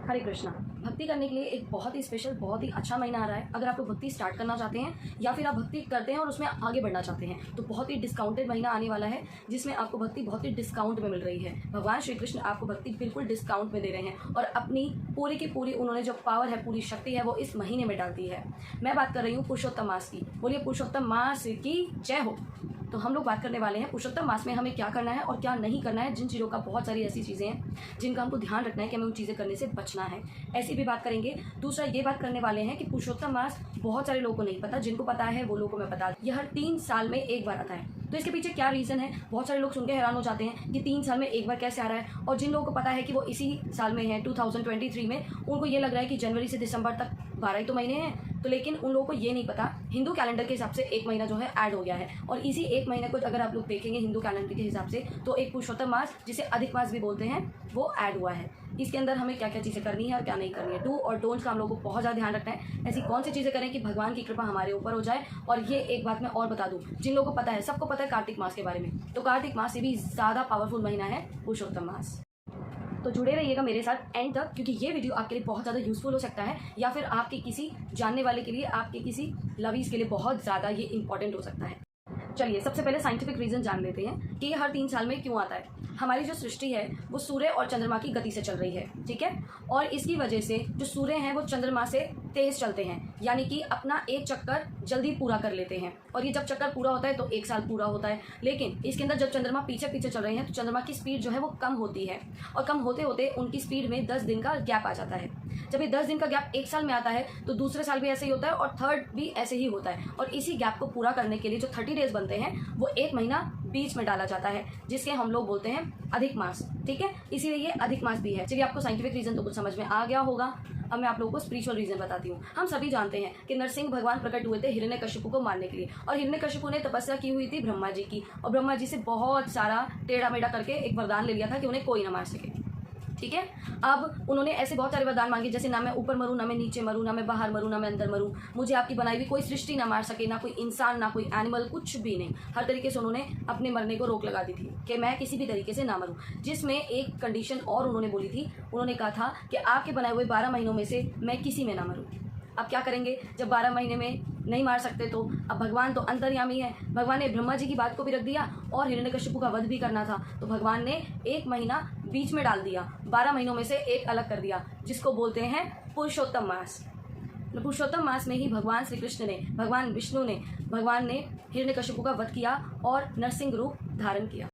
हरे कृष्णा। भक्ति करने के लिए एक बहुत ही स्पेशल, बहुत ही अच्छा महीना आ रहा है। अगर आप लोग भक्ति स्टार्ट करना चाहते हैं या फिर आप भक्ति करते हैं और उसमें आगे बढ़ना चाहते हैं तो बहुत ही डिस्काउंटेड महीना आने वाला है, जिसमें आपको भक्ति बहुत ही डिस्काउंट में मिल रही है। भगवान श्री कृष्ण आपको भक्ति बिल्कुल डिस्काउंट में दे रहे हैं और अपनी पूरी की पूरी उन्होंने जो पावर है, पूरी शक्ति है, वो इस महीने में डाल दी है। मैं बात कर रही हूँ पुरुषोत्तम मास की। बोलिए पुरुषोत्तम मास की जय हो। तो हम लोग बात करने वाले हैं पुरुषोत्तम मास में हमें क्या करना है और क्या नहीं करना है। जिन चीज़ों का बहुत सारी ऐसी चीज़ें हैं जिनका हमको ध्यान रखना है कि हमें उन चीज़ें करने से बचना है, ऐसी भी बात करेंगे। दूसरा ये बात करने वाले हैं कि पुरुषोत्तम मास बहुत सारे लोगों को नहीं पता, जिनको पता है वो लोगों को मैं बता दूं। यह हर 3 साल में एक बार आता है। तो इसके पीछे क्या रीज़न है, बहुत सारे लोग सुन के हैरान हो जाते हैं कि 3 साल में एक बार कैसे आ रहा है। और जिन लोगों को पता है कि वो इसी साल में है 2023 में, उनको ये लग रहा है कि जनवरी से दिसंबर तक 12 ही तो महीने हैं। तो लेकिन उन लोगों को ये नहीं पता हिंदू कैलेंडर के हिसाब से एक महीना जो है ऐड हो गया है। और इसी एक महीने को अगर आप लोग देखेंगे हिंदू कैलेंडर के हिसाब से तो एक पुरुषोत्तम मास, जिसे अधिक मास भी बोलते हैं, वो ऐड हुआ है। इसके अंदर हमें क्या क्या चीज़ें करनी है और क्या नहीं करनी है, डू और डोंट्स का हम लोग को बहुत ज़्यादा ध्यान रखना है। ऐसी कौन सी चीज़ें करें कि भगवान की कृपा हमारे ऊपर हो जाए। और ये एक बात मैं और बता दूं, जिन लोगों को पता है, सबको पता है कार्तिक मास के बारे में, तो कार्तिक मास से भी ज़्यादा पावरफुल महीना है पुरुषोत्तम मास। तो जुड़े रहिएगा मेरे साथ एंड तक, क्योंकि ये वीडियो आपके लिए बहुत ज़्यादा यूजफुल हो सकता है, या फिर आपके किसी जानने वाले के लिए, आपके किसी लवीज के लिए बहुत ज़्यादा ये इंपॉर्टेंट हो सकता है। चलिए सबसे पहले साइंटिफिक रीजन जान लेते हैं कि ये हर 3 साल में क्यों आता है। हमारी जो सृष्टि है वो सूर्य और चंद्रमा की गति से चल रही है, ठीक है। और इसकी वजह से जो सूर्य हैं वो चंद्रमा से तेज चलते हैं, यानी कि अपना एक चक्कर जल्दी पूरा कर लेते हैं। और ये जब चक्कर पूरा होता है तो 1 साल पूरा होता है। लेकिन इसके अंदर जब चंद्रमा पीछे पीछे चल रहे हैं तो चंद्रमा की स्पीड जो है वो कम होती है, और कम होते होते उनकी स्पीड में 10 दिन का गैप आ जाता है। जब ये 10 दिन का गैप 1 साल में आता है तो दूसरे साल भी ऐसे ही होता है और थर्ड भी ऐसे ही होता है। और इसी गैप को पूरा करने के लिए जो 30 डेज बनते हैं वो 1 महीना बीच में डाला जाता है, जिसके हम लोग बोलते हैं अधिक मास, ठीक है। इसीलिए ये अधिक मास भी है। चलिए आपको साइंटिफिक रीजन तो कुछ समझ में आ गया होगा। अब मैं आप लोगों को स्पिरिचुअल रीजन बताती हूँ। हम सभी जानते हैं कि नरसिंह भगवान प्रकट हुए थे हिरण्यकशिपु को मारने के लिए, और हिरण्यकशिपु ने तपस्या की हुई थी ब्रह्मा जी की, और ब्रह्मा जी से बहुत सारा टेढ़ा मेढ़ा करके एक वरदान ले लिया था कि उन्हें कोई ना मार सके, ठीक है। अब उन्होंने ऐसे बहुत सारे वरदान मांगे, जैसे ना मैं ऊपर मरूं, ना मैं नीचे मरूं, ना मैं बाहर मरूं, ना मैं अंदर मरूं, मुझे आपकी बनाई हुई कोई सृष्टि ना मार सके, ना कोई इंसान, ना कोई एनिमल, कुछ भी नहीं। हर तरीके से उन्होंने अपने मरने को रोक लगा दी थी कि मैं किसी भी तरीके से ना मरूं। जिसमें एक कंडीशन और उन्होंने बोली थी, उन्होंने कहा था कि आपके बनाए हुए 12 महीनों में से मैं किसी में ना मरूं। अब क्या करेंगे जब 12 महीने में नहीं मार सकते, तो अब भगवान तो अंतर्यामी है, भगवान ने ब्रह्मा जी की बात को भी रख दिया और हिरण्यकशिपु का वध भी करना था, तो भगवान ने 1 महीना बीच में डाल दिया, 12 महीनों में से एक अलग कर दिया, जिसको बोलते हैं पुरुषोत्तम मास। पुरुषोत्तम मास में ही भगवान श्री कृष्ण ने, भगवान विष्णु ने, भगवान ने हिरण्यकशिपु का वध किया और नरसिंह रूप धारण किया।